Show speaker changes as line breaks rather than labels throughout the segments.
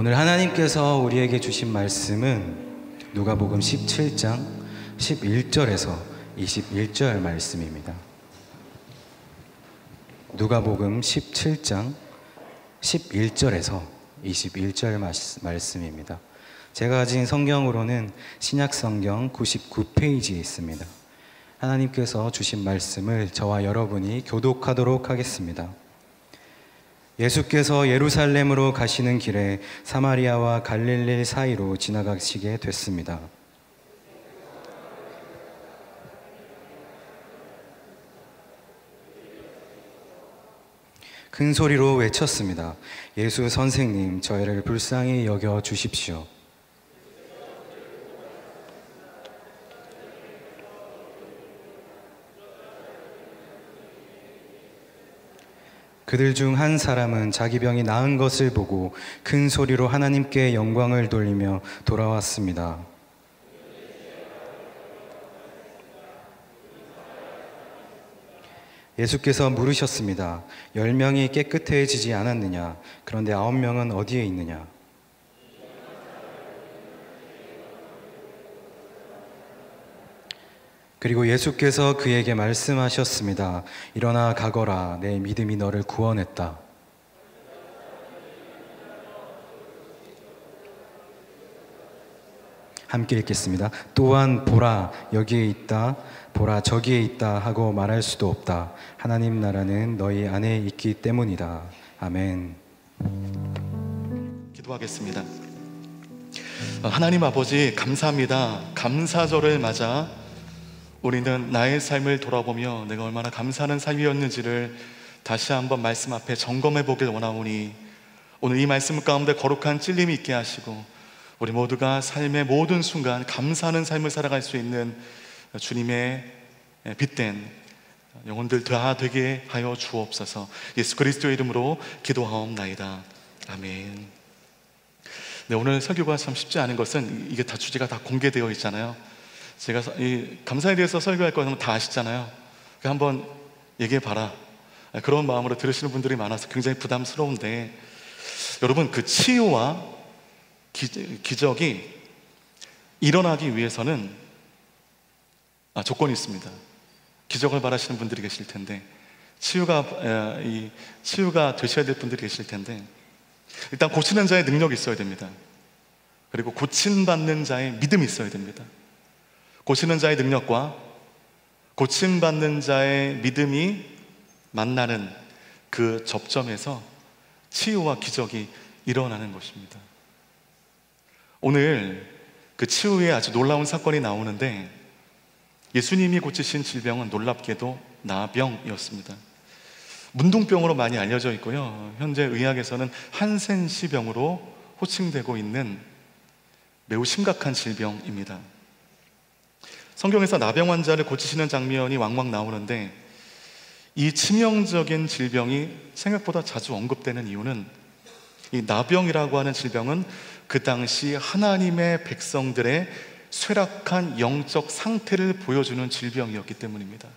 오늘 하나님께서 우리에게 주신 말씀은 누가복음 17장 11절에서 21절 말씀입니다. 누가복음 17장 11절에서 21절 말씀입니다. 제가 가진 성경으로는 신약성경 99페이지에 있습니다. 하나님께서 주신 말씀을 저와 여러분이 교독하도록 하겠습니다. 예수께서 예루살렘으로 가시는 길에 사마리아와 갈릴리 사이로 지나가시게 됐습니다. 큰 소리로 외쳤습니다. 예수 선생님, 저희를 불쌍히 여겨 주십시오. 그들 중 한 사람은 자기 병이 나은 것을 보고 큰 소리로 하나님께 영광을 돌리며 돌아왔습니다. 예수께서 물으셨습니다. 10명이 깨끗해지지 않았느냐? 그런데 9명은 어디에 있느냐? 그리고 예수께서 그에게 말씀하셨습니다. 일어나 가거라. 내 믿음이 너를 구원했다. 함께 읽겠습니다. 또한 보라 여기에 있다, 보라 저기에 있다 하고 말할 수도 없다. 하나님 나라는 너희 안에 있기 때문이다. 아멘.
기도하겠습니다. 하나님 아버지, 감사합니다. 감사절을 맞아 우리는 나의 삶을 돌아보며 내가 얼마나 감사하는 삶이었는지를 다시 한번 말씀 앞에 점검해 보길 원하오니, 오늘 이 말씀 가운데 거룩한 찔림이 있게 하시고 우리 모두가 삶의 모든 순간 감사하는 삶을 살아갈 수 있는 주님의 빛된 영혼들 다 되게 하여 주옵소서. 예수 그리스도의 이름으로 기도하옵나이다. 아멘. 네, 오늘 설교가 참 쉽지 않은 것은 이게 다 주제가 다 공개되어 있잖아요. 제가 이 감사에 대해서 설교할 거는 다 아시잖아요. 한번 얘기해 봐라, 그런 마음으로 들으시는 분들이 많아서 굉장히 부담스러운데, 여러분, 그 치유와 기적이 일어나기 위해서는 조건이 있습니다. 기적을 바라시는 분들이 계실 텐데, 치유가 되셔야 될 분들이 계실 텐데, 일단 고치는 자의 능력이 있어야 됩니다. 그리고 고침받는 자의 믿음이 있어야 됩니다. 고치는 자의 능력과 고침받는 자의 믿음이 만나는 그 접점에서 치유와 기적이 일어나는 것입니다. 오늘 그 치유의 아주 놀라운 사건이 나오는데, 예수님이 고치신 질병은 놀랍게도 나병이었습니다. 문둥병으로 많이 알려져 있고요, 현재 의학에서는 한센시병으로 호칭되고 있는 매우 심각한 질병입니다. 성경에서 나병 환자를 고치시는 장면이 왕왕 나오는데, 이 치명적인 질병이 생각보다 자주 언급되는 이유는, 이 나병이라고 하는 질병은 그 당시 하나님의 백성들의 쇠락한 영적 상태를 보여주는 질병이었기 때문입니다.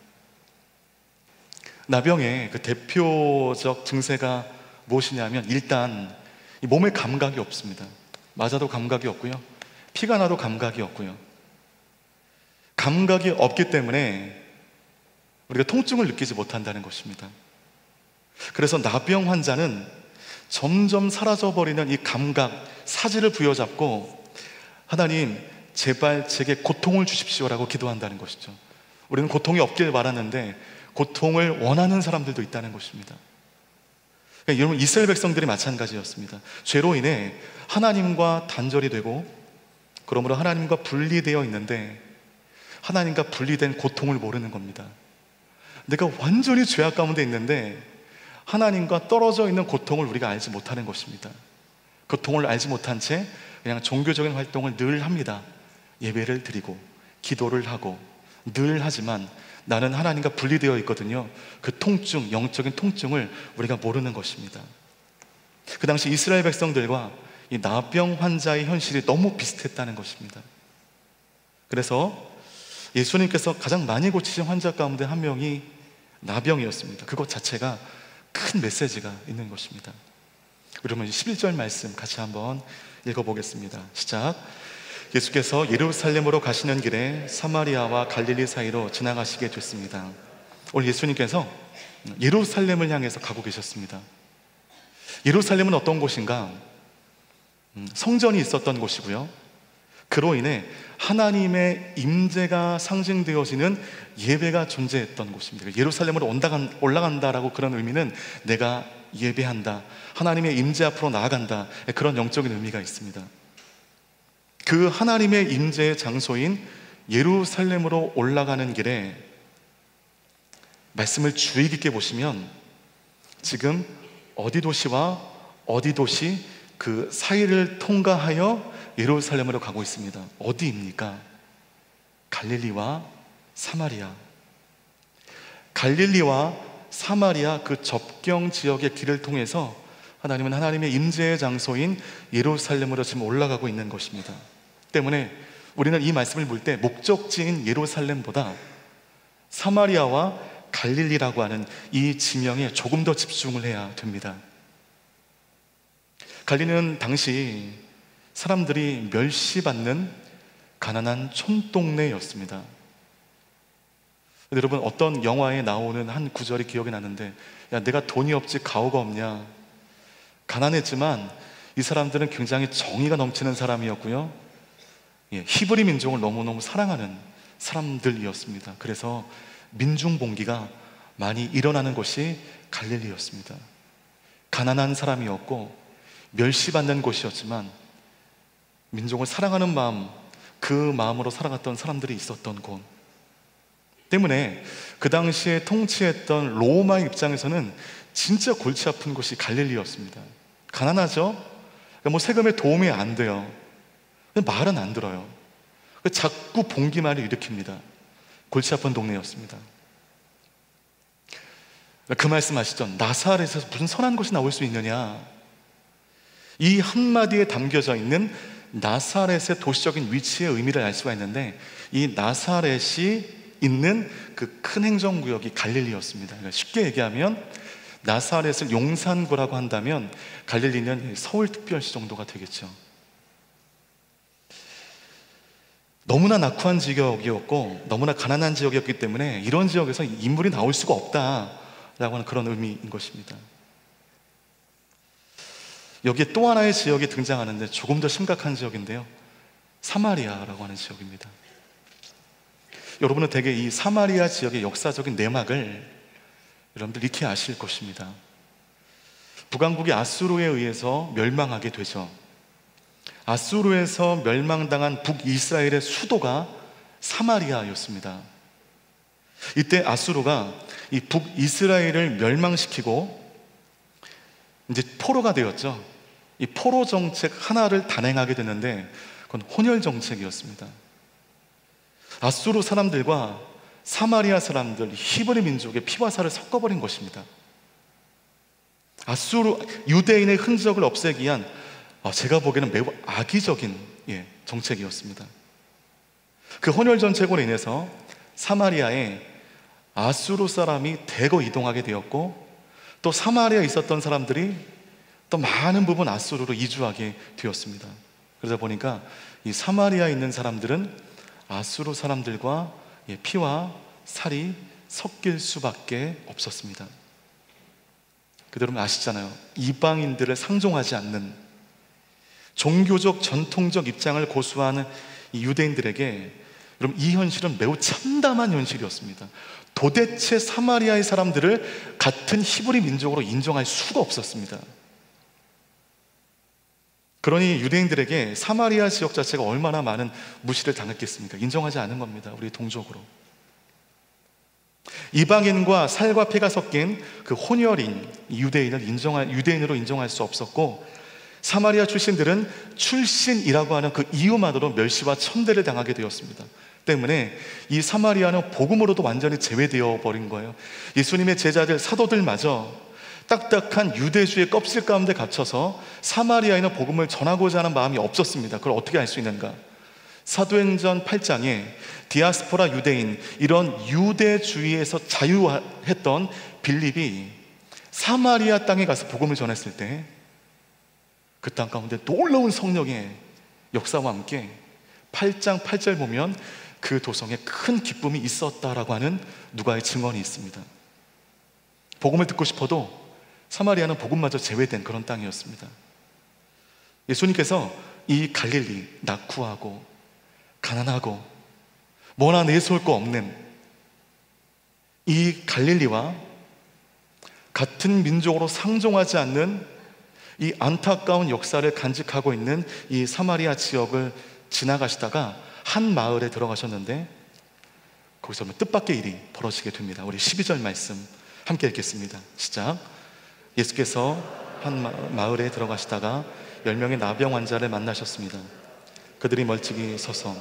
나병의 그 대표적 증세가 무엇이냐면, 일단 이 몸에 감각이 없습니다. 맞아도 감각이 없고요, 피가 나도 감각이 없고요. 감각이 없기 때문에 우리가 통증을 느끼지 못한다는 것입니다. 그래서 나병 환자는 점점 사라져버리는 이 감각, 사지를 부여잡고 하나님 제발 제게 고통을 주십시오라고 기도한다는 것이죠. 우리는 고통이 없길 바라는데 고통을 원하는 사람들도 있다는 것입니다. 그러니까 여러분, 이스라엘 백성들이 마찬가지였습니다. 죄로 인해 하나님과 단절이 되고, 그러므로 하나님과 분리되어 있는데 하나님과 분리된 고통을 모르는 겁니다. 내가 완전히 죄악 가운데 있는데 하나님과 떨어져 있는 고통을 우리가 알지 못하는 것입니다. 고통을 알지 못한 채 그냥 종교적인 활동을 늘 합니다. 예배를 드리고 기도를 하고 늘 하지만 나는 하나님과 분리되어 있거든요. 그 통증, 영적인 통증을 우리가 모르는 것입니다. 그 당시 이스라엘 백성들과 이 나병 환자의 현실이 너무 비슷했다는 것입니다. 그래서 예수님께서 가장 많이 고치신 환자 가운데 한 명이 나병이었습니다. 그것 자체가 큰 메시지가 있는 것입니다. 그러면 11절 말씀 같이 한번 읽어보겠습니다. 시작. 예수께서 예루살렘으로 가시는 길에 사마리아와 갈릴리 사이로 지나가시게 됐습니다. 오늘 예수님께서 예루살렘을 향해서 가고 계셨습니다. 예루살렘은 어떤 곳인가? 성전이 있었던 곳이고요, 그로 인해 하나님의 임재가 상징되어지는 예배가 존재했던 곳입니다. 예루살렘으로 올라간다라고 그런 의미는 내가 예배한다, 하나님의 임재 앞으로 나아간다, 그런 영적인 의미가 있습니다. 그 하나님의 임재의 장소인 예루살렘으로 올라가는 길에 말씀을 주의 깊게 보시면 지금 어디 도시와 어디 도시 그 사이를 통과하여 예루살렘으로 가고 있습니다. 어디입니까? 갈릴리와 사마리아. 갈릴리와 사마리아 그 접경 지역의 길을 통해서 하나님은 하나님의 임재의 장소인 예루살렘으로 지금 올라가고 있는 것입니다. 때문에 우리는 이 말씀을 볼 때 목적지인 예루살렘보다 사마리아와 갈릴리라고 하는 이 지명에 조금 더 집중을 해야 됩니다. 갈릴리는 당시 사람들이 멸시받는 가난한 촌동네였습니다. 여러분, 어떤 영화에 나오는 한 구절이 기억이 나는데, 야, 내가 돈이 없지 가오가 없냐. 가난했지만 이 사람들은 굉장히 정의가 넘치는 사람이었고요, 히브리 민족을 너무너무 사랑하는 사람들이었습니다. 그래서 민중봉기가 많이 일어나는 곳이 갈릴리였습니다. 가난한 사람이었고 멸시받는 곳이었지만 민족을 사랑하는 마음, 그 마음으로 살아갔던 사람들이 있었던 곳 때문에 그 당시에 통치했던 로마 입장에서는 진짜 골치 아픈 곳이 갈릴리였습니다. 가난하죠? 뭐 세금에 도움이 안 돼요. 말은 안 들어요. 자꾸 봉기말을 일으킵니다. 골치 아픈 동네였습니다. 그 말씀 아시죠? 나사렛에서 무슨 선한 것이 나올 수 있느냐. 이 한마디에 담겨져 있는 나사렛의 도시적인 위치의 의미를 알 수가 있는데, 이 나사렛이 있는 그 큰 행정구역이 갈릴리였습니다. 그러니까 쉽게 얘기하면 나사렛을 용산구라고 한다면 갈릴리는 서울특별시 정도가 되겠죠. 너무나 낙후한 지역이었고 너무나 가난한 지역이었기 때문에 이런 지역에서 인물이 나올 수가 없다라고 하는 그런 의미인 것입니다. 여기에 또 하나의 지역이 등장하는데 조금 더 심각한 지역인데요, 사마리아라고 하는 지역입니다. 여러분은 대개 이 사마리아 지역의 역사적인 내막을 여러분들 익히 아실 것입니다. 북왕국이 아수르에 의해서 멸망하게 되죠. 아수르에서 멸망당한 북이스라엘의 수도가 사마리아였습니다. 이때 아수르가 이 북이스라엘을 멸망시키고 이제 포로가 되었죠. 이 포로 정책 하나를 단행하게 되는데 그건 혼혈 정책이었습니다. 아수르 사람들과 사마리아 사람들, 히브리 민족의 피와 살을 섞어버린 것입니다. 아수르 유대인의 흔적을 없애기 위한 제가 보기에는 매우 악의적인 정책이었습니다. 그 혼혈 정책으로 인해서 사마리아에 아수르 사람이 대거 이동하게 되었고, 또 사마리아에 있었던 사람들이 또 많은 부분 아수르로 이주하게 되었습니다. 그러다 보니까 이 사마리아에 있는 사람들은 아수르 사람들과 피와 살이 섞일 수밖에 없었습니다. 여러분 아시잖아요. 이방인들을 상종하지 않는 종교적 전통적 입장을 고수하는 이 유대인들에게 여러분 이 현실은 매우 참담한 현실이었습니다. 도대체 사마리아의 사람들을 같은 히브리 민족으로 인정할 수가 없었습니다. 그러니 유대인들에게 사마리아 지역 자체가 얼마나 많은 무시를 당했겠습니까? 인정하지 않은 겁니다. 우리 동족으로. 이방인과 살과 피가 섞인 그 혼혈인 유대인으로 인정할 수 없었고, 사마리아 출신들은 출신이라고 하는 그 이유만으로 멸시와 천대를 당하게 되었습니다. 때문에 이 사마리아는 복음으로도 완전히 제외되어 버린 거예요. 예수님의 제자들, 사도들마저 딱딱한 유대주의 껍질 가운데 갇혀서 사마리아에는 복음을 전하고자 하는 마음이 없었습니다. 그걸 어떻게 알 수 있는가? 사도행전 8장에 디아스포라 유대인, 이런 유대주의에서 자유했던 빌립이 사마리아 땅에 가서 복음을 전했을 때 그 땅 가운데 놀라운 성령의 역사와 함께 8장 8절 보면 그 도성에 큰 기쁨이 있었다라고 하는 누가의 증언이 있습니다. 복음을 듣고 싶어도 사마리아는 복음마저 제외된 그런 땅이었습니다. 예수님께서 이 갈릴리, 낙후하고 가난하고 뭐나 내세울 거 없는 이 갈릴리와 같은 민족으로 상종하지 않는 이 안타까운 역사를 간직하고 있는 이 사마리아 지역을 지나가시다가 한 마을에 들어가셨는데 거기서 뜻밖의 일이 벌어지게 됩니다. 우리 12절 말씀 함께 읽겠습니다. 시작. 예수께서 한 마을에 들어가시다가 10명의 나병 환자를 만나셨습니다. 그들이 멀찍이 서서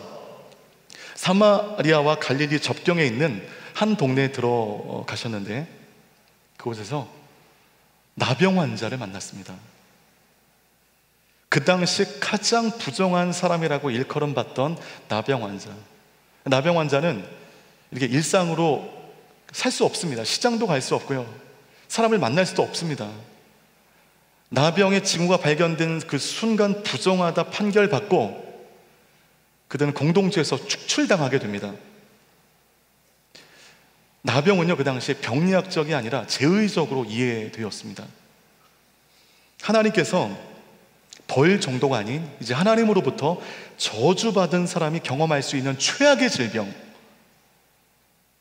사마리아와 갈릴리 접경에 있는 한 동네에 들어가셨는데 그곳에서 나병 환자를 만났습니다. 그 당시 가장 부정한 사람이라고 일컬음 받던 나병 환자. 나병 환자는 이렇게 일상으로 살 수 없습니다. 시장도 갈 수 없고요. 사람을 만날 수도 없습니다. 나병의 징후가 발견된 그 순간 부정하다 판결받고 그들은 공동체에서 축출당하게 됩니다. 나병은요, 그 당시에 병리학적이 아니라 제의적으로 이해되었습니다. 하나님께서 벌 정도가 아닌 이제 하나님으로부터 저주받은 사람이 경험할 수 있는 최악의 질병.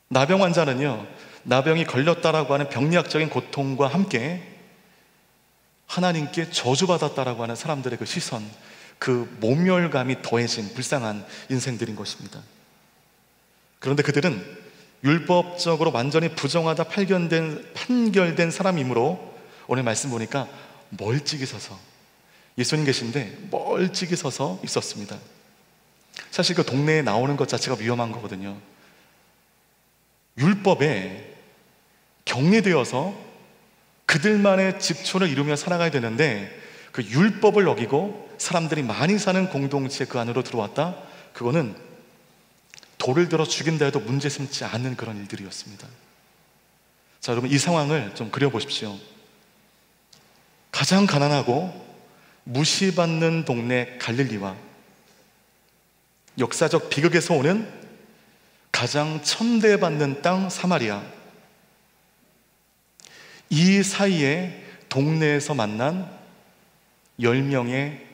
나병 환자는요, 나병이 걸렸다라고 하는 병리학적인 고통과 함께 하나님께 저주받았다라고 하는 사람들의 그 시선, 그 모멸감이 더해진 불쌍한 인생들인 것입니다. 그런데 그들은 율법적으로 완전히 부정하다 판결된 사람이므로 오늘 말씀 보니까 멀찍이 서서, 예수님 계신데 멀찍이 서서 있었습니다. 사실 그 동네에 나오는 것 자체가 위험한 거거든요. 율법에 격리되어서 그들만의 집초를 이루며 살아가야 되는데 그 율법을 어기고 사람들이 많이 사는 공동체 그 안으로 들어왔다? 그거는 돌을 들어 죽인다 해도 문제 삼지 않는 그런 일들이었습니다. 자, 여러분 이 상황을 좀 그려보십시오. 가장 가난하고 무시받는 동네 갈릴리와 역사적 비극에서 오는 가장 천대받는 땅 사마리아, 이 사이에 동네에서 만난 10명의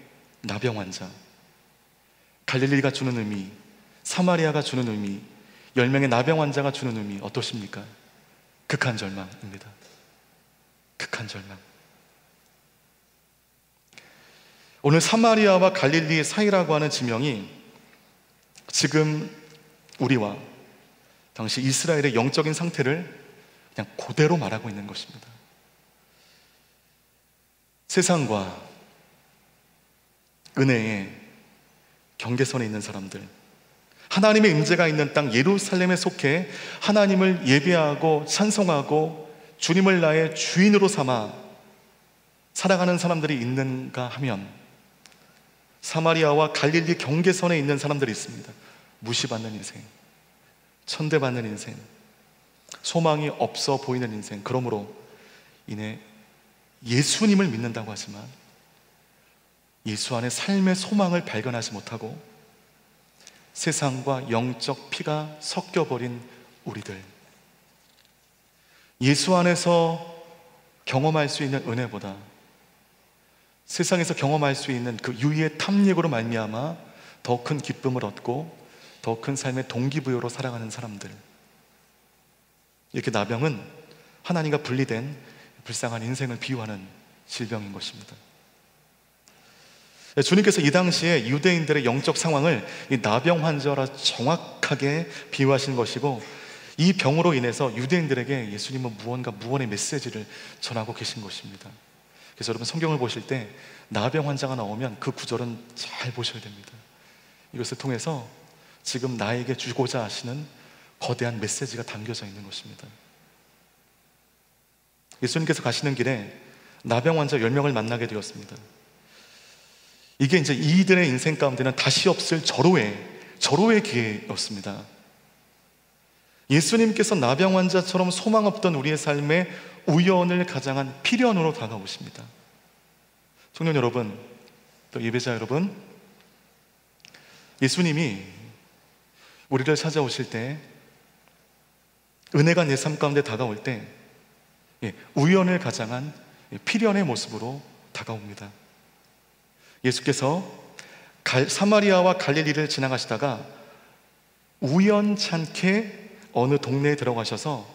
나병 환자, 갈릴리가 주는 의미, 사마리아가 주는 의미, 10명의 나병 환자가 주는 의미 어떠십니까? 극한 절망입니다. 극한 절망. 오늘 사마리아와 갈릴리 사이라고 하는 지명이 지금 우리와 당시 이스라엘의 영적인 상태를 그냥 그대로 말하고 있는 것입니다. 세상과 은혜의 경계선에 있는 사람들, 하나님의 임재가 있는 땅 예루살렘에 속해 하나님을 예배하고 찬송하고 주님을 나의 주인으로 삼아 살아가는 사람들이 있는가 하면 사마리아와 갈릴리 경계선에 있는 사람들이 있습니다. 무시받는 인생, 천대받는 인생, 소망이 없어 보이는 인생. 그러므로 인해 예수님을 믿는다고 하지만 예수 안에 삶의 소망을 발견하지 못하고 세상과 영적 피가 섞여버린 우리들, 예수 안에서 경험할 수 있는 은혜보다 세상에서 경험할 수 있는 그 유의의 탐닉으로 말미암아 더 큰 기쁨을 얻고 더 큰 삶의 동기부여로 살아가는 사람들, 이렇게 나병은 하나님과 분리된 불쌍한 인생을 비유하는 질병인 것입니다. 주님께서 이 당시에 유대인들의 영적 상황을 이 나병 환자라 정확하게 비유하신 것이고, 이 병으로 인해서 유대인들에게 예수님은 무언가 무언의 메시지를 전하고 계신 것입니다. 그래서 여러분 성경을 보실 때 나병 환자가 나오면 그 구절은 잘 보셔야 됩니다. 이것을 통해서 지금 나에게 주고자 하시는 거대한 메시지가 담겨져 있는 것입니다. 예수님께서 가시는 길에 나병 환자 10명을 만나게 되었습니다. 이게 이제 이들의 인생 가운데는 다시 없을 절호의 기회였습니다. 예수님께서 나병 환자처럼 소망 없던 우리의 삶에 우연을 가장한 필연으로 다가오십니다. 청년 여러분, 또 예배자 여러분, 예수님이 우리를 찾아오실 때, 은혜가 내 삶 가운데 다가올 때 우연을 가장한 필연의 모습으로 다가옵니다. 예수께서 사마리아와 갈릴리를 지나가시다가 우연찮게 어느 동네에 들어가셔서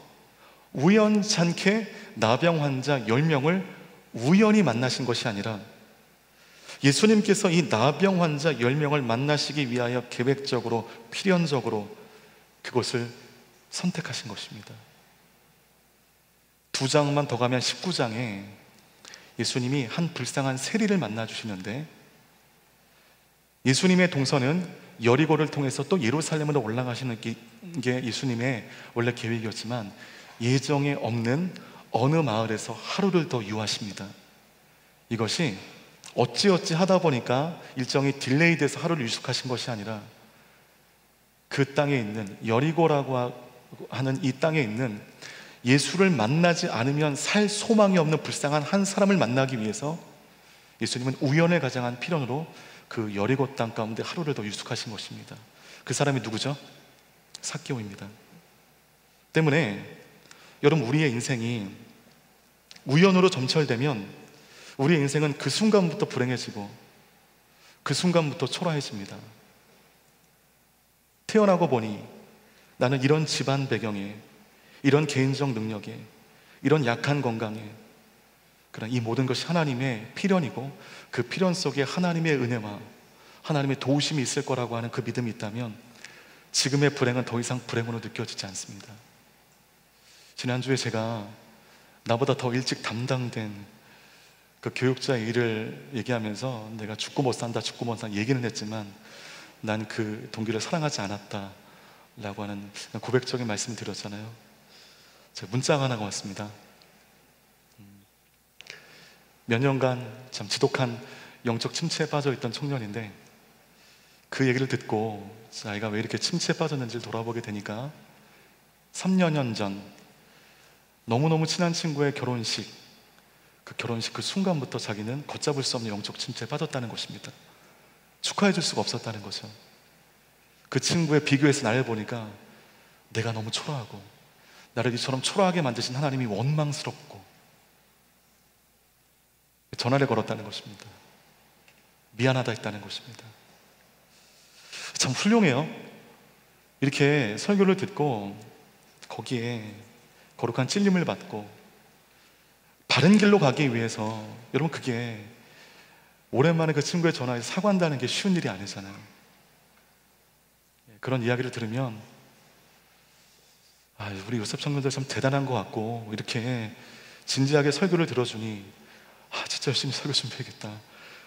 우연찮게 나병 환자 10명을 우연히 만나신 것이 아니라 예수님께서 이 나병 환자 10명을 만나시기 위하여 계획적으로 필연적으로 그것을 선택하신 것입니다. 2장만 더 가면 19장에 예수님이 한 불쌍한 세리를 만나 주시는데, 예수님의 동선은 여리고를 통해서 또 예루살렘으로 올라가시는 게 예수님의 원래 계획이었지만 예정에 없는 어느 마을에서 하루를 더 유하십니다. 이것이 어찌어찌 하다 보니까 일정이 딜레이 돼서 하루를 유숙하신 것이 아니라 그 땅에 있는 여리고라고 하는 이 땅에 있는 예수를 만나지 않으면 살 소망이 없는 불쌍한 한 사람을 만나기 위해서 예수님은 우연을 가장한 필연으로 그 여리고 땅 가운데 하루를 더 유숙하신 것입니다. 그 사람이 누구죠? 삭개오입니다. 때문에 여러분, 우리의 인생이 우연으로 점철되면 우리의 인생은 그 순간부터 불행해지고 그 순간부터 초라해집니다. 태어나고 보니 나는 이런 집안 배경에, 이런 개인적 능력에, 이런 약한 건강에, 그러나 이 모든 것이 하나님의 필연이고 그 필연 속에 하나님의 은혜와 하나님의 도우심이 있을 거라고 하는 그 믿음이 있다면 지금의 불행은 더 이상 불행으로 느껴지지 않습니다. 지난주에 제가 나보다 더 일찍 담당된 그 교육자의 일을 얘기하면서 내가 죽고 못 산다 얘기는 했지만 난 그 동기를 사랑하지 않았다 라고 하는 고백적인 말씀을 드렸잖아요. 제가 문자가 하나가 왔습니다. 몇 년간 참 지독한 영적 침체에 빠져있던 청년인데 그 얘기를 듣고 아이가 왜 이렇게 침체에 빠졌는지를 돌아보게 되니까 3년 전 너무너무 친한 친구의 결혼식, 그 순간부터 자기는 걷잡을 수 없는 영적 침체에 빠졌다는 것입니다. 축하해 줄 수가 없었다는 거죠. 그 친구의 비교해서 나를 보니까 내가 너무 초라하고 나를 이처럼 초라하게 만드신 하나님이 원망스럽고 전화를 걸었다는 것입니다. 미안하다 했다는 것입니다. 참 훌륭해요. 이렇게 설교를 듣고 거기에 거룩한 찔림을 받고 바른 길로 가기 위해서, 여러분, 그게 오랜만에 그 친구의 전화에 사과한다는 게 쉬운 일이 아니잖아요. 그런 이야기를 들으면 우리 요셉 청년들 참 대단한 것 같고 이렇게 진지하게 설교를 들어주니 진짜 열심히 설교 준비해야겠다,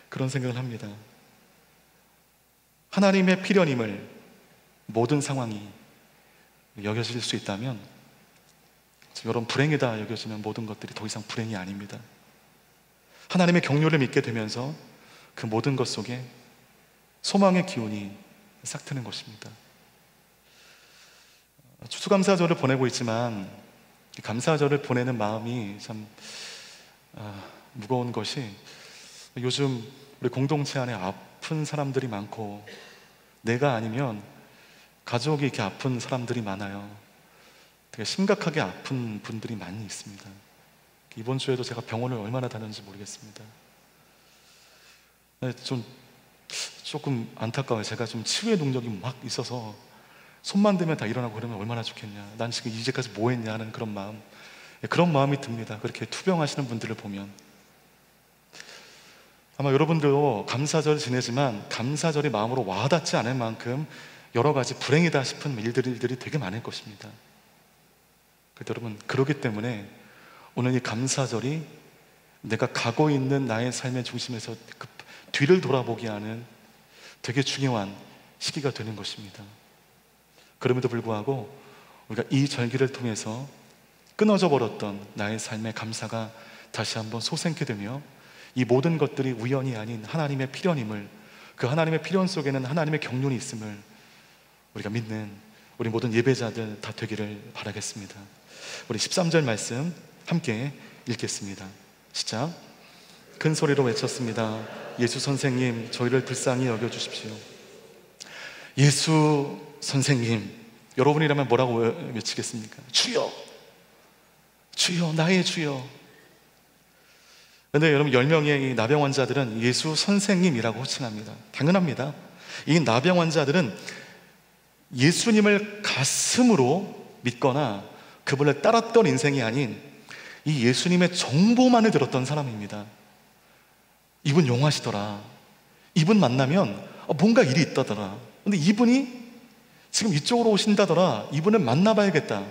그런 생각을 합니다. 하나님의 필연임을 모든 상황이 여겨질 수 있다면 여러분, 불행이다 여겨지는 모든 것들이 더 이상 불행이 아닙니다. 하나님의 경륜을 믿게 되면서 그 모든 것 속에 소망의 기운이 싹 트는 것입니다. 추수감사절을 보내고 있지만 감사절을 보내는 마음이 참 무거운 것이, 요즘 우리 공동체 안에 아픈 사람들이 많고 내가 아니면 가족이 이렇게 아픈 사람들이 많아요. 되게 심각하게 아픈 분들이 많이 있습니다. 이번 주에도 제가 병원을 얼마나 다녔는지 모르겠습니다. 조금 안타까워요. 제가 좀 치유의 능력이 막 있어서 손만 대면 다 일어나고 그러면 얼마나 좋겠냐, 난 지금 이제까지 뭐 했냐 하는 그런 마음이 듭니다. 그렇게 투병하시는 분들을 보면. 아마 여러분들도 감사절 지내지만 감사절이 마음으로 와닿지 않을 만큼 여러 가지 불행이다 싶은 일들이 되게 많을 것입니다. 여러분, 그렇기 때문에 오늘 이 감사절이 내가 가고 있는 나의 삶의 중심에서 그 뒤를 돌아보게 하는 되게 중요한 시기가 되는 것입니다. 그럼에도 불구하고 우리가 이 절기를 통해서 끊어져 버렸던 나의 삶의 감사가 다시 한번 솟생케 되며 이 모든 것들이 우연이 아닌 하나님의 필연임을, 그 하나님의 필연 속에는 하나님의 경륜이 있음을 우리가 믿는 우리 모든 예배자들 다 되기를 바라겠습니다. 우리 13절 말씀 함께 읽겠습니다. 시작. 큰 소리로 외쳤습니다. 예수 선생님, 저희를 불쌍히 여겨주십시오. 예수 선생님, 여러분이라면 뭐라고 외치겠습니까? 주여, 주여, 나의 주여. 근데 여러분, 10명의 이 나병 환자들은 예수 선생님이라고 호칭합니다. 당연합니다. 이 나병 환자들은 예수님을 가슴으로 믿거나 그분을 따랐던 인생이 아닌 이 예수님의 정보만을 들었던 사람입니다. 이분 용하시더라, 이분 만나면 뭔가 일이 있다더라, 근데 이분이 지금 이쪽으로 오신다더라, 이분을 만나봐야겠다.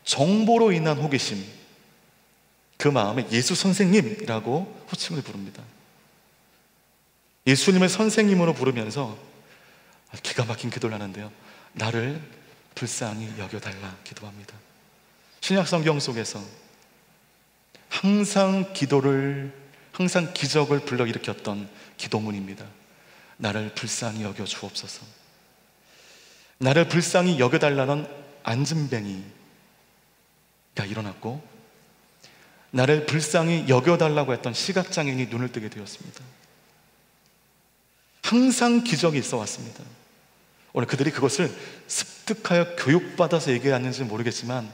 정보로 인한 호기심, 그 마음에 예수 선생님이라고 호칭을 부릅니다. 예수님을 선생님으로 부르면서 기가 막힌 기도를 하는데요, 나를 불쌍히 여겨달라 기도합니다. 신약 성경 속에서 항상 기적을 불러일으켰던 기도문입니다. 나를 불쌍히 여겨 주옵소서. 나를 불쌍히 여겨달라는 안진뱅이가 일어났고, 나를 불쌍히 여겨달라고 했던 시각장애인이 눈을 뜨게 되었습니다. 항상 기적이 있어 왔습니다. 오늘 그들이 그것을 습득하여 교육받아서 얘기하는지 모르겠지만,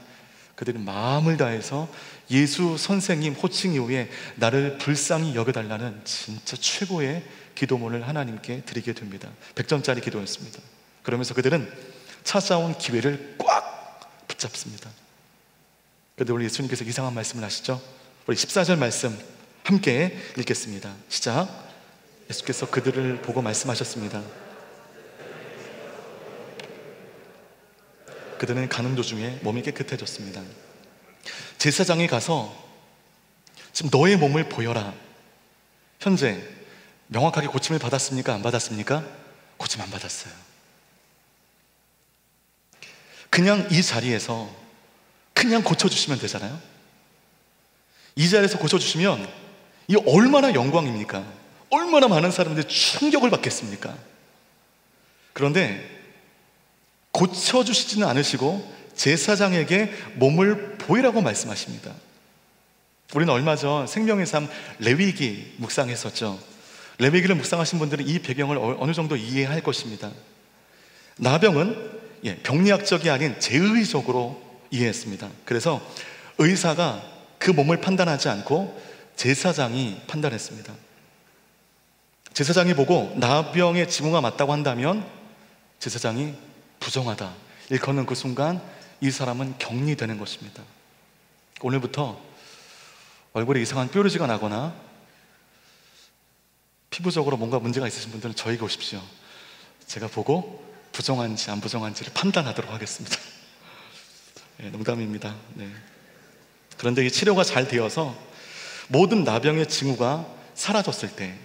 그들이 마음을 다해서 예수 선생님 호칭 이후에 나를 불쌍히 여겨달라는 진짜 최고의 기도문을 하나님께 드리게 됩니다. 100점짜리 기도였습니다. 그러면서 그들은 찾아온 기회를 꽉 붙잡습니다. 그런데 우리 예수님께서 이상한 말씀을 하시죠. 우리 14절 말씀 함께 읽겠습니다. 시작. 예수께서 그들을 보고 말씀하셨습니다. 그들은 가는 도중에 몸이 깨끗해졌습니다. 제사장에 가서 지금 너의 몸을 보여라. 현재 명확하게 고침을 받았습니까? 안 받았습니까? 고침 안 받았어요. 그냥 이 자리에서 그냥 고쳐주시면 되잖아요. 이 자리에서 고쳐주시면 이 얼마나 영광입니까? 얼마나 많은 사람들이 충격을 받겠습니까? 그런데 고쳐주시지는 않으시고 제사장에게 몸을 보이라고 말씀하십니다. 우리는 얼마 전 생명의 삶 레위기 묵상했었죠. 레위기를 묵상하신 분들은 이 배경을 어느 정도 이해할 것입니다. 나병은 병리학적이 아닌 제의적으로 이해했습니다. 그래서 의사가 그 몸을 판단하지 않고 제사장이 판단했습니다. 제사장이 보고 나병의 징후가 맞다고 한다면 제사장이 부정하다 일컫는 그 순간 이 사람은 격리되는 것입니다. 오늘부터 얼굴에 이상한 뾰루지가 나거나 피부적으로 뭔가 문제가 있으신 분들은 저에게 오십시오. 제가 보고 부정한지 안 부정한지를 판단하도록 하겠습니다. 네, 농담입니다. 네. 그런데 이 치료가 잘 되어서 모든 나병의 징후가 사라졌을 때,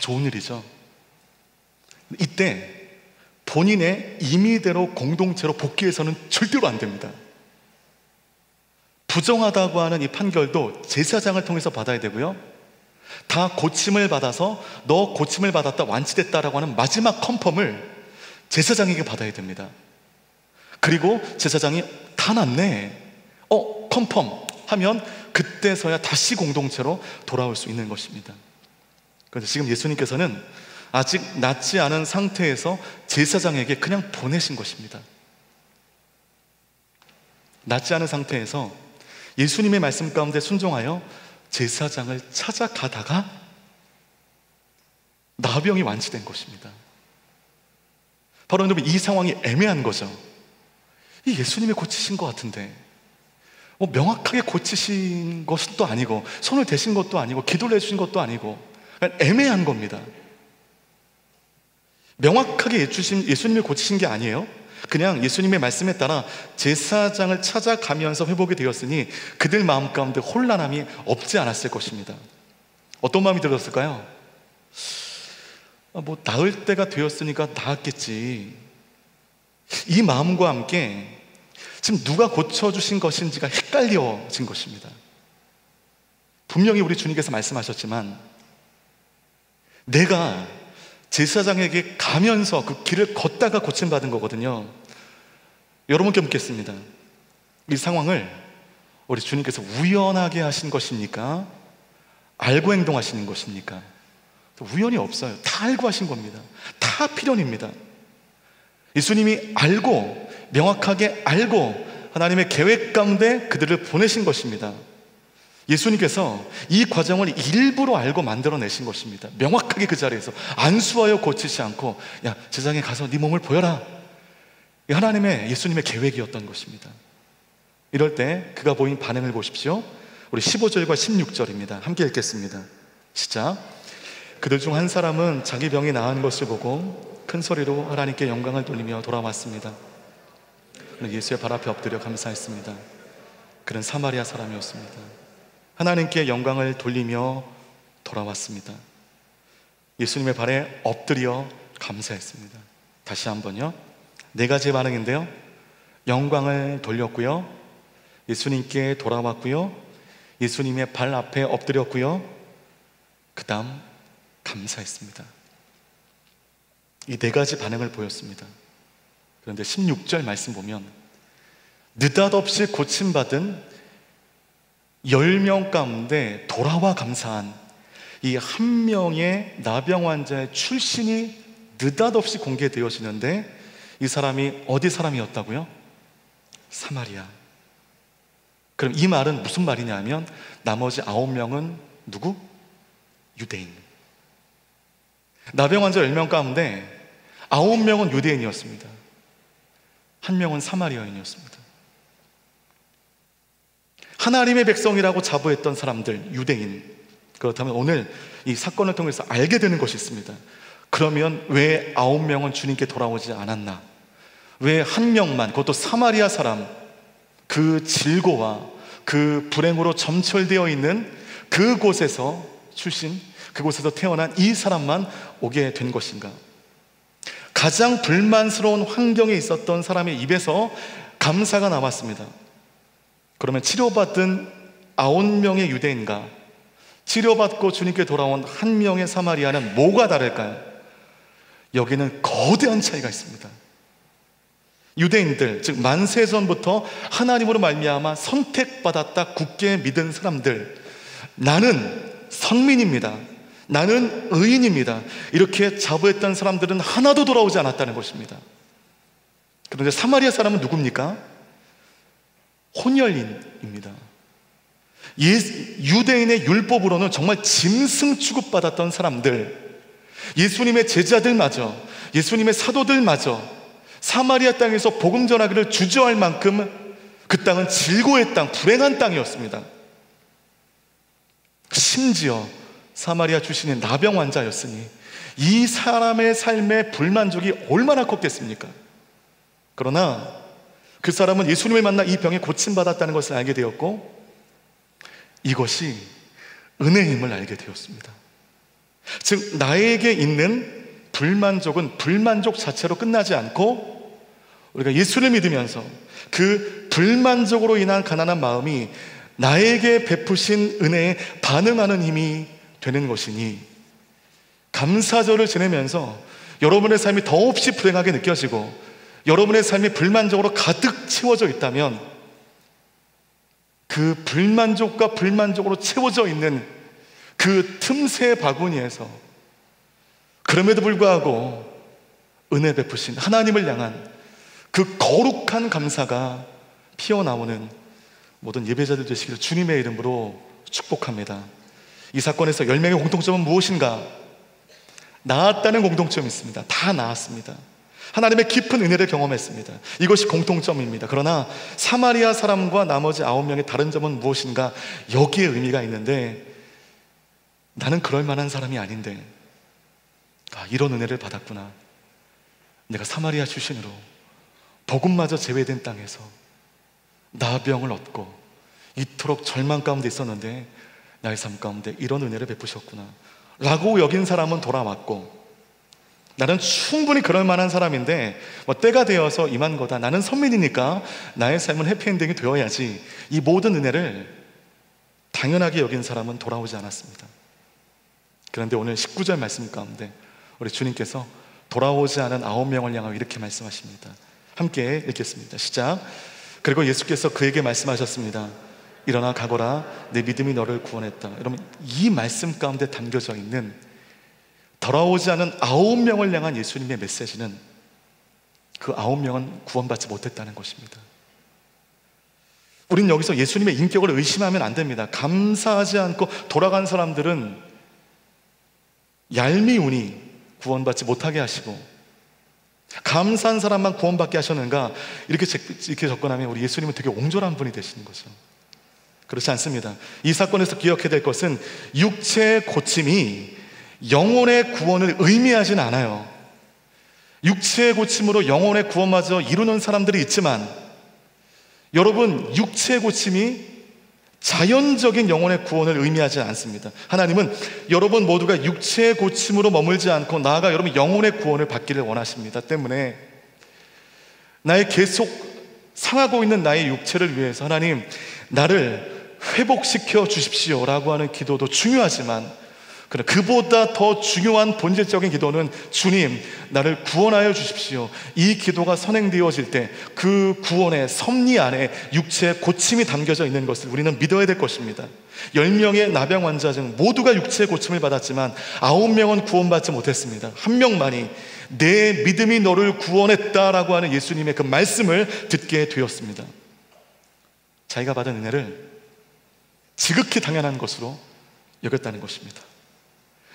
좋은 일이죠. 이때 본인의 임의대로 공동체로 복귀해서는 절대로 안 됩니다. 부정하다고 하는 이 판결도 제사장을 통해서 받아야 되고요, 다 고침을 받아서 너 고침을 받았다, 완치됐다라고 하는 마지막 컨펌을 제사장에게 받아야 됩니다. 그리고 제사장이 다 낫네, 컨펌 하면 그때서야 다시 공동체로 돌아올 수 있는 것입니다. 그런데 지금 예수님께서는 아직 낫지 않은 상태에서 제사장에게 그냥 보내신 것입니다. 낫지 않은 상태에서 예수님의 말씀 가운데 순종하여 제사장을 찾아가다가 나병이 완치된 것입니다. 바로 여러분, 이 상황이 애매한 거죠. 이 예수님이 고치신 것 같은데 명확하게 고치신 것은 또 아니고, 손을 대신 것도 아니고, 기도를 해주신 것도 아니고, 애매한 겁니다. 명확하게 예수님이 고치신 게 아니에요. 그냥 예수님의 말씀에 따라 제사장을 찾아가면서 회복이 되었으니 그들 마음 가운데 혼란함이 없지 않았을 것입니다. 어떤 마음이 들었을까요? 나을 때가 되었으니까 나았겠지. 이 마음과 함께 지금 누가 고쳐주신 것인지가 헷갈려진 것입니다. 분명히 우리 주님께서 말씀하셨지만 내가 제사장에게 가면서 그 길을 걷다가 고침받은 거거든요. 여러분께 묻겠습니다. 이 상황을 우리 주님께서 우연하게 하신 것입니까? 알고 행동하시는 것입니까? 우연이 없어요. 다 알고 하신 겁니다. 다 필연입니다. 예수님이 알고, 명확하게 알고 하나님의 계획 가운데 그들을 보내신 것입니다. 예수님께서 이 과정을 일부러 알고 만들어내신 것입니다. 명확하게 그 자리에서 안수하여 고치지 않고, 야, 제장에 가서 네 몸을 보여라. 이 하나님의, 예수님의 계획이었던 것입니다. 이럴 때 그가 보인 반응을 보십시오. 우리 15절과 16절입니다. 함께 읽겠습니다. 시작. 그들 중 한 사람은 자기 병이 나은 것을 보고 큰 소리로 하나님께 영광을 돌리며 돌아왔습니다. 예수의 발 앞에 엎드려 감사했습니다. 그는 사마리아 사람이었습니다. 하나님께 영광을 돌리며 돌아왔습니다. 예수님의 발에 엎드려 감사했습니다. 다시 한번요. 네 가지 반응인데요. 영광을 돌렸고요, 예수님께 돌아왔고요, 예수님의 발 앞에 엎드렸고요, 그 다음 감사했습니다. 이 네 가지 반응을 보였습니다. 그런데 16절 말씀 보면 느닷없이 고침받은 10명 가운데 돌아와 감사한 이 한 명의 나병 환자의 출신이 느닷없이 공개되어지는데, 이 사람이 어디 사람이었다고요? 사마리아. 그럼 이 말은 무슨 말이냐면, 나머지 9명은 누구? 유대인. 나병 환자 10명 가운데 9명은 유대인이었습니다. 한 명은 사마리아인이었습니다. 하나님의 백성이라고 자부했던 사람들, 유대인. 그렇다면 오늘 이 사건을 통해서 알게 되는 것이 있습니다. 그러면 왜 9명은 주님께 돌아오지 않았나? 왜 한 명만, 그것도 사마리아 사람, 그 질고와 그 불행으로 점철되어 있는 그곳에서 출신, 그곳에서 태어난 이 사람만 오게 된 것인가? 가장 불만스러운 환경에 있었던 사람의 입에서 감사가 나왔습니다. 그러면 치료받은 9명의 유대인과 치료받고 주님께 돌아온 한 명의 사마리아는 뭐가 다를까요? 여기는 거대한 차이가 있습니다. 유대인들, 즉 만세전부터 하나님으로 말미암아 선택받았다 굳게 믿은 사람들, 나는 선민입니다, 나는 의인입니다, 이렇게 자부했던 사람들은 하나도 돌아오지 않았다는 것입니다. 그런데 사마리아 사람은 누굽니까? 혼혈인입니다. 유대인의 율법으로는 정말 짐승 취급받았던 사람들, 예수님의 제자들마저, 예수님의 사도들마저 사마리아 땅에서 복음 전하기를 주저할 만큼 그 땅은 질고의 땅, 불행한 땅이었습니다. 심지어 사마리아 출신의 나병 환자였으니 이 사람의 삶의 불만족이 얼마나 컸겠습니까? 그러나 그 사람은 예수님을 만나 이 병에 고침받았다는 것을 알게 되었고, 이것이 은혜임을 알게 되었습니다. 즉, 나에게 있는 불만족은 불만족 자체로 끝나지 않고, 우리가 예수를 믿으면서 그 불만족으로 인한 가난한 마음이 나에게 베푸신 은혜에 반응하는 힘이 되는 것이니, 감사절을 지내면서 여러분의 삶이 더없이 불행하게 느껴지고 여러분의 삶이 불만족으로 가득 채워져 있다면, 그 불만족과 불만족으로 채워져 있는 그 틈새 바구니에서 그럼에도 불구하고 은혜 베푸신 하나님을 향한 그 거룩한 감사가 피어나오는 모든 예배자들 되시기를 주님의 이름으로 축복합니다. 이 사건에서 10명의 공통점은 무엇인가? 나았다는 공통점이 있습니다. 다 나았습니다. 하나님의 깊은 은혜를 경험했습니다. 이것이 공통점입니다. 그러나 사마리아 사람과 나머지 9명의 다른 점은 무엇인가? 여기에 의미가 있는데, 나는 그럴 만한 사람이 아닌데, 이런 은혜를 받았구나. 내가 사마리아 출신으로 복음마저 제외된 땅에서 나병을 얻고 이토록 절망 가운데 있었는데 나의 삶 가운데 이런 은혜를 베푸셨구나 라고 여긴 사람은 돌아왔고, 나는 충분히 그럴 만한 사람인데 때가 되어서 임한 거다, 나는 선민이니까 나의 삶은 해피엔딩이 되어야지, 이 모든 은혜를 당연하게 여긴 사람은 돌아오지 않았습니다. 그런데 오늘 19절 말씀 가운데 우리 주님께서 돌아오지 않은 9명을 향하여 이렇게 말씀하십니다. 함께 읽겠습니다. 시작. 그리고 예수께서 그에게 말씀하셨습니다. 일어나 가거라, 내 믿음이 너를 구원했다. 여러분, 이 말씀 가운데 담겨져 있는 돌아오지 않은 9명을 향한 예수님의 메시지는 그 9명은 구원받지 못했다는 것입니다. 우리는 여기서 예수님의 인격을 의심하면 안 됩니다. 감사하지 않고 돌아간 사람들은 얄미우니 구원받지 못하게 하시고, 감사한 사람만 구원받게 하셨는가, 이렇게 접근하면 우리 예수님은 되게 옹졸한 분이 되시는 거죠. 그렇지 않습니다. 이 사건에서 기억해야 될 것은 육체의 고침이 영혼의 구원을 의미하진 않아요. 육체의 고침으로 영혼의 구원마저 이루는 사람들이 있지만, 여러분, 육체의 고침이 자연적인 영혼의 구원을 의미하지 않습니다. 하나님은 여러분 모두가 육체의 고침으로 머물지 않고 나아가 여러분 영혼의 구원을 받기를 원하십니다. 때문에 나의 계속 상하고 있는 나의 육체를 위해서 하나님, 나를 회복시켜 주십시오 라고 하는 기도도 중요하지만, 그보다 더 중요한 본질적인 기도는 주님, 나를 구원하여 주십시오. 이 기도가 선행되어질 때 그 구원의 섭리 안에 육체의 고침이 담겨져 있는 것을 우리는 믿어야 될 것입니다. 10명의 나병 환자 중 모두가 육체의 고침을 받았지만 9명은 구원받지 못했습니다. 한 명만이 내 믿음이 너를 구원했다라고 하는 예수님의 그 말씀을 듣게 되었습니다. 자기가 받은 은혜를 지극히 당연한 것으로 여겼다는 것입니다.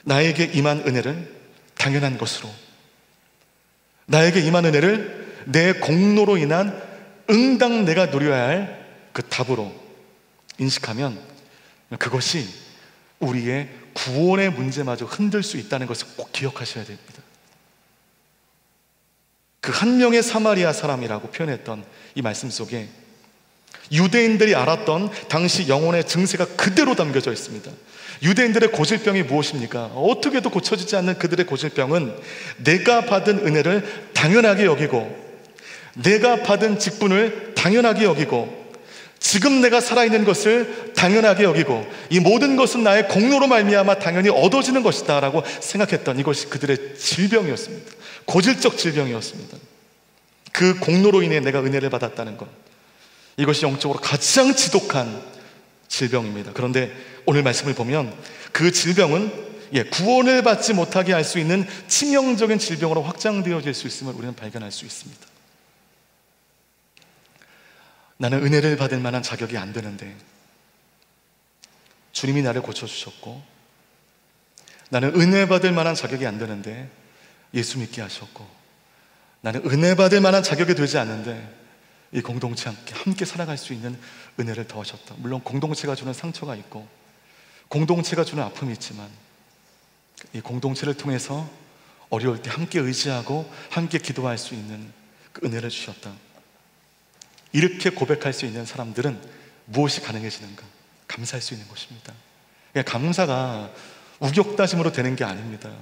나에게 임한 은혜를 당연한 것으로, 나에게 임한 은혜를 내 공로로 인한 응당 내가 누려야 할 그 답으로 인식하면 그것이 우리의 구원의 문제마저 흔들 수 있다는 것을 꼭 기억하셔야 됩니다. 그 한 명의 사마리아 사람이라고 표현했던 이 말씀 속에 유대인들이 알았던 당시 영혼의 증세가 그대로 담겨져 있습니다. 유대인들의 고질병이 무엇입니까? 어떻게 해도 고쳐지지 않는 그들의 고질병은 내가 받은 은혜를 당연하게 여기고, 내가 받은 직분을 당연하게 여기고, 지금 내가 살아있는 것을 당연하게 여기고, 이 모든 것은 나의 공로로 말미암아 당연히 얻어지는 것이다 라고 생각했던, 이것이 그들의 질병이었습니다. 고질적 질병이었습니다. 그 공로로 인해 내가 은혜를 받았다는 것, 이것이 영적으로 가장 지독한 질병입니다. 그런데 오늘 말씀을 보면 그 질병은 구원을 받지 못하게 할 수 있는 치명적인 질병으로 확장되어질 수 있음을 우리는 발견할 수 있습니다. 나는 은혜를 받을 만한 자격이 안 되는데 주님이 나를 고쳐주셨고, 나는 은혜 받을 만한 자격이 안 되는데 예수 믿게 하셨고, 나는 은혜 받을 만한 자격이 되지 않는데 이 공동체 함께 살아갈 수 있는 은혜를 더하셨다. 물론 공동체가 주는 상처가 있고 공동체가 주는 아픔이 있지만, 이 공동체를 통해서 어려울 때 함께 의지하고 함께 기도할 수 있는 그 은혜를 주셨다. 이렇게 고백할 수 있는 사람들은 무엇이 가능해지는가? 감사할 수 있는 것입니다. 감사가 우격다짐으로 되는 게 아닙니다.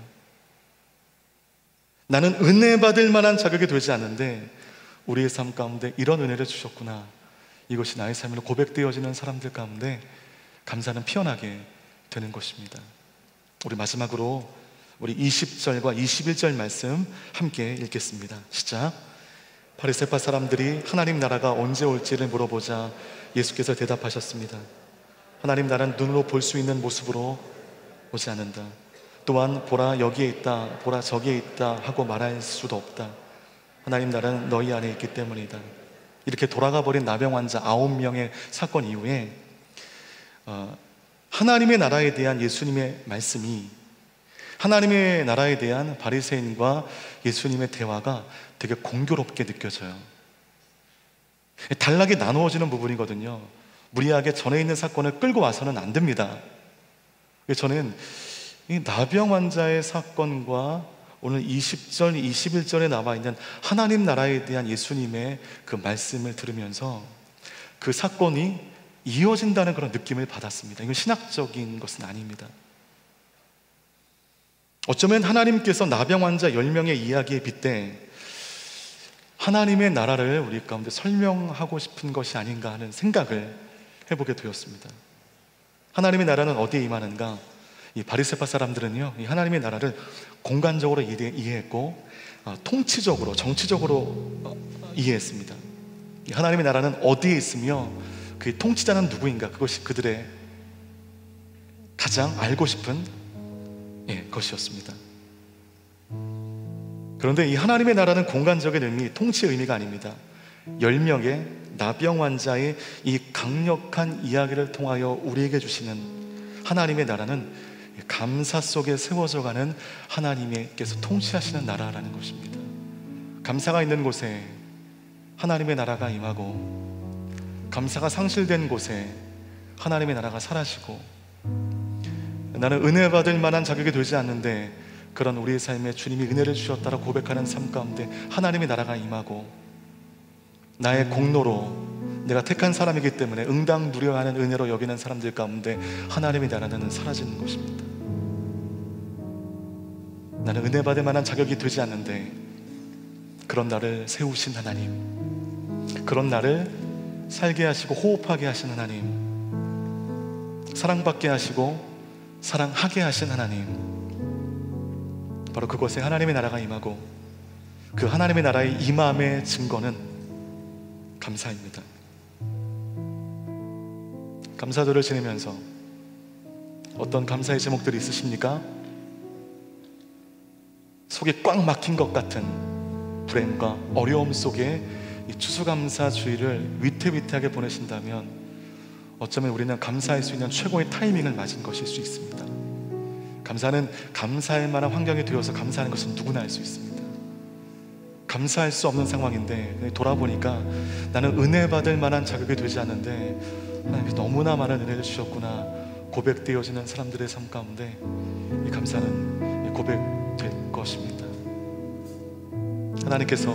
나는 은혜 받을 만한 자격이 되지 않는데 우리의 삶 가운데 이런 은혜를 주셨구나, 이것이 나의 삶으로 고백되어지는 사람들 가운데 감사는 피어나게 되는 것입니다. 우리 마지막으로 우리 20절과 21절 말씀 함께 읽겠습니다. 시작. 바리새파 사람들이 하나님 나라가 언제 올지를 물어보자 예수께서 대답하셨습니다. 하나님 나라는 눈으로 볼 수 있는 모습으로 오지 않는다. 또한 보라 여기에 있다, 보라 저기에 있다 하고 말할 수도 없다. 하나님 나라는 너희 안에 있기 때문이다. 이렇게 돌아가 버린 나병 환자 9명의 사건 이후에 하나님의 나라에 대한 예수님의 말씀이, 하나님의 나라에 대한 바리새인과 예수님의 대화가 되게 공교롭게 느껴져요. 단락이 나누어지는 부분이거든요. 무리하게 전에 있는 사건을 끌고 와서는 안 됩니다. 저는 이 나병 환자의 사건과 오늘 20절, 21절에 나와 있는 하나님 나라에 대한 예수님의 그 말씀을 들으면서 그 사건이 이어진다는 그런 느낌을 받았습니다. 이건 신학적인 것은 아닙니다. 어쩌면 하나님께서 나병 환자 10명의 이야기에 빗대 하나님의 나라를 우리 가운데 설명하고 싶은 것이 아닌가 하는 생각을 해보게 되었습니다. 하나님의 나라는 어디에 임하는가? 이 바리새파 사람들은요, 이 하나님의 나라를 공간적으로 이해했고 통치적으로, 정치적으로 이해했습니다. 이 하나님의 나라는 어디에 있으며 그 통치자는 누구인가? 그것이 그들의 가장 알고 싶은 것이었습니다. 그런데 이 하나님의 나라는 공간적인 의미, 통치의 의미가 아닙니다. 10명의 나병 환자의 이 강력한 이야기를 통하여 우리에게 주시는 하나님의 나라는 감사 속에 세워져 가는 하나님께서 통치하시는 나라라는 것입니다. 감사가 있는 곳에 하나님의 나라가 임하고, 감사가 상실된 곳에 하나님의 나라가 사라지고, 나는 은혜 받을 만한 자격이 되지 않는데 그런 우리의 삶에 주님이 은혜를 주셨다라고 고백하는 삶 가운데 하나님의 나라가 임하고, 나의 공로로 내가 택한 사람이기 때문에 응당 누려야 하는 은혜로 여기는 사람들 가운데 하나님의 나라는 사라지는 것입니다. 나는 은혜 받을 만한 자격이 되지 않는데 그런 나를 세우신 하나님, 그런 나를 살게 하시고 호흡하게 하신 하나님, 사랑받게 하시고 사랑하게 하신 하나님, 바로 그곳에 하나님의 나라가 임하고, 그 하나님의 나라의 임함의 증거는 감사입니다. 감사절을 지내면서 어떤 감사의 제목들이 있으십니까? 속이 꽉 막힌 것 같은 불행과 어려움 속에 이 추수감사주의를 위태위태하게 보내신다면 어쩌면 우리는 감사할 수 있는 최고의 타이밍을 맞은 것일 수 있습니다. 감사는 감사할 만한 환경이 되어서 감사하는 것은 누구나 할 수 있습니다. 감사할 수 없는 상황인데 돌아보니까 나는 은혜 받을 만한 자격이 되지 않는데 하나님께서 너무나 많은 은혜를 주셨구나 고백되어지는 사람들의 삶 가운데 이 감사는 고백될 것입니다. 하나님께서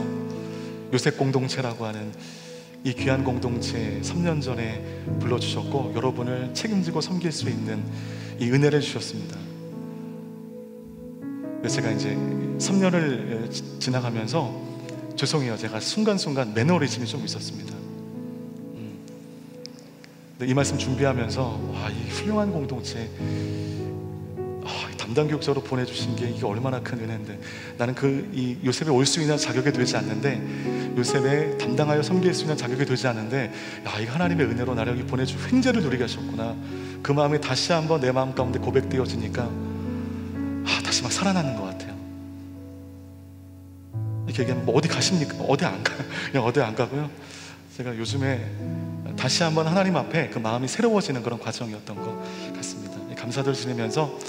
요셉 공동체라고 하는 이 귀한 공동체에 3년 전에 불러주셨고 여러분을 책임지고 섬길 수 있는 이 은혜를 주셨습니다. 제가 이제 3년을 지나가면서 죄송해요, 제가 순간순간 매너리즘이 좀 있었습니다. 이 말씀 준비하면서 와, 이 훌륭한 공동체 담당 교육자로 보내주신 게 이게 얼마나 큰 은혜인데, 나는 이 요셉에 올 수 있는 자격이 되지 않는데, 요셉에 담당하여 섬길 수 있는 자격이 되지 않는데, 야, 이 하나님의 은혜로 나를 여기 보내주 횡재를 누리게 하셨구나. 그 마음이 다시 한번 내 마음 가운데 고백되어지니까 다시 막 살아나는 것 같아요. 이렇게 얘기하면 뭐 어디 가십니까? 어디 안 가요. 그냥 어디 안 가고요. 제가 요즘에 다시 한번 하나님 앞에 그 마음이 새로워지는 그런 과정이었던 것 같습니다. 감사들 지내면서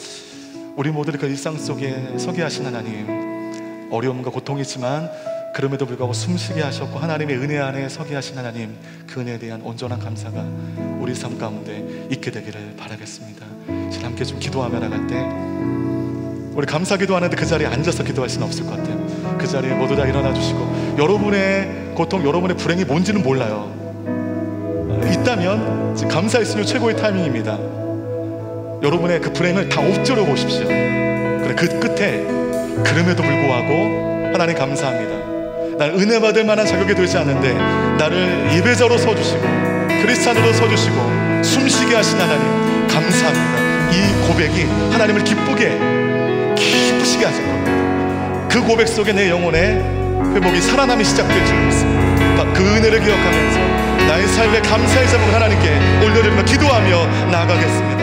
우리 모두를 그 일상 속에 서게 하신 하나님, 어려움과 고통이 있지만 그럼에도 불구하고 숨쉬게 하셨고 하나님의 은혜 안에 서게 하신 하나님, 그 은혜에 대한 온전한 감사가 우리 삶 가운데 있게 되기를 바라겠습니다. 이제 함께 좀 기도하며 나갈 때 우리 감사 기도하는데 그 자리에 앉아서 기도할 수는 없을 것 같아요. 그 자리에 모두 다 일어나 주시고, 여러분의 고통, 여러분의 불행이 뭔지는 몰라요. 있다면 지금 감사일수록 최고의 타이밍입니다. 여러분의 그 불행을 다 엎드려 보십시오. 그래, 그 끝에 그럼에도 불구하고 하나님 감사합니다. 나는 은혜 받을 만한 자격이 되지 않는데 나를 예배자로 서주시고 크리스찬으로 서주시고 숨쉬게 하신 하나님 감사합니다. 이 고백이 하나님을 기쁘시게 하실 겁니다. 그 고백 속에 내 영혼의 회복이 살아남이 시작될 줄 믿습니다. 그 은혜를 기억하면서 나의 삶의 감사의 제목을 하나님께 올려드리며 기도하며 나아가겠습니다.